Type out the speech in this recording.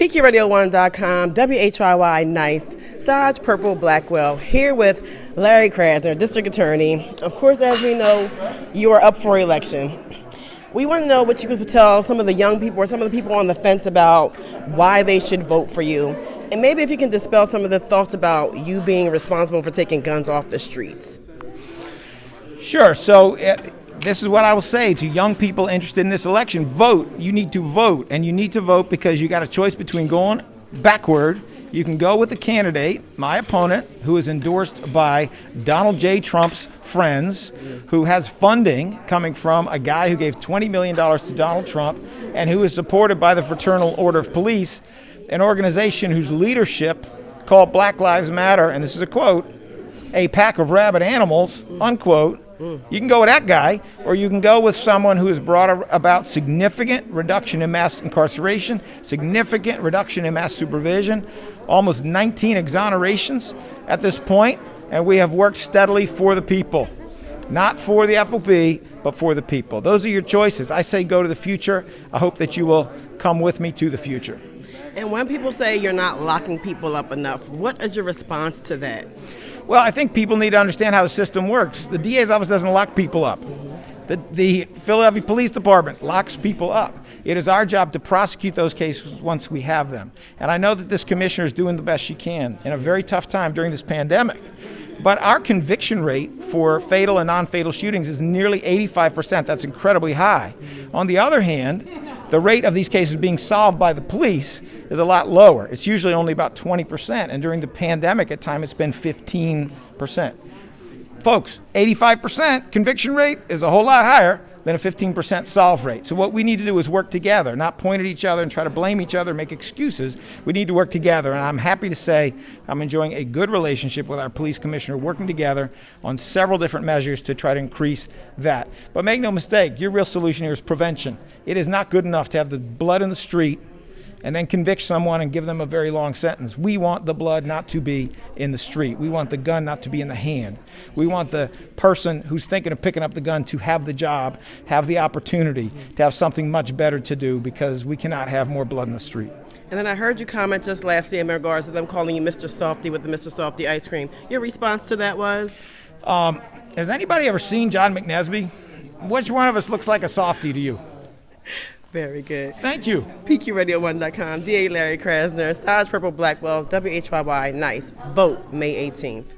PQRadio1.com, WHYY Nice, Saj Purple Blackwell, here with Larry Krasner, District Attorney. Of course, as we know, you are up for election. We want to know what you could tell some of the young people or some of the people on the fence about why they should vote for you. And maybe if you can dispel some of the thoughts about you being responsible for taking guns off the streets. Sure. So this is what I will say to young people interested in this election. Vote. You need to vote. And you need to vote because you got a choice between going backward. You can go with a candidate, my opponent, who is endorsed by Donald J. Trump's friends, who has funding coming from a guy who gave $20 million to Donald Trump and who is supported by the Fraternal Order of Police, an organization whose leadership called Black Lives Matter, and this is a quote, a pack of rabid animals, unquote. You can go with that guy, or you can go with someone who has brought about significant reduction in mass incarceration, significant reduction in mass supervision, almost 19 exonerations at this point, and we have worked steadily for the people. Not for the FOP, but for the people. Those are your choices. I say go to the future. I hope that you will come with me to the future. And when people say you're not locking people up enough, what is your response to that? Well, I think people need to understand how the system works. The DA's office doesn't lock people up. The Philadephia Police Department locks people up. It is our job to prosecute those cases once we have them. And I know that this commissioner is doing the best she can in a very tough time during this pandemic. But our conviction rate for fatal and non-fatal shootings is nearly 85%. That's incredibly high. On the other hand, the rate of these cases being solved by the police is a lot lower. It's usually only about 20%, and during the pandemic at times it's been 15%. Folks, 85% conviction rate is a whole lot higher than a 15% solve rate. So what we need to do is work together, not point at each other and try to blame each other, make excuses. We need to work together, and I'm happy to say I'm enjoying a good relationship with our police commissioner, working together on several different measures to try to increase that. But make no mistake, your real solution here is prevention. It is not good enough to have the blood in the street and then convict someone and give them a very long sentence. We want the blood not to be in the street. We want the gun not to be in the hand. We want the person who's thinking of picking up the gun to have the job, have the opportunity to have something much better to do, because we cannot have more blood in the street. And then I heard you comment just lastly in regards to them calling you Mr. Softee with the Mr. Softee ice cream. Your response to that was? Has anybody ever seen John McNesby? Which one of us looks like a softie to you? Very good. Thank you. PQRadio1.com, DA Larry Krasner, Saj Purple Blackwell, WHYY Nice. Vote May 18th.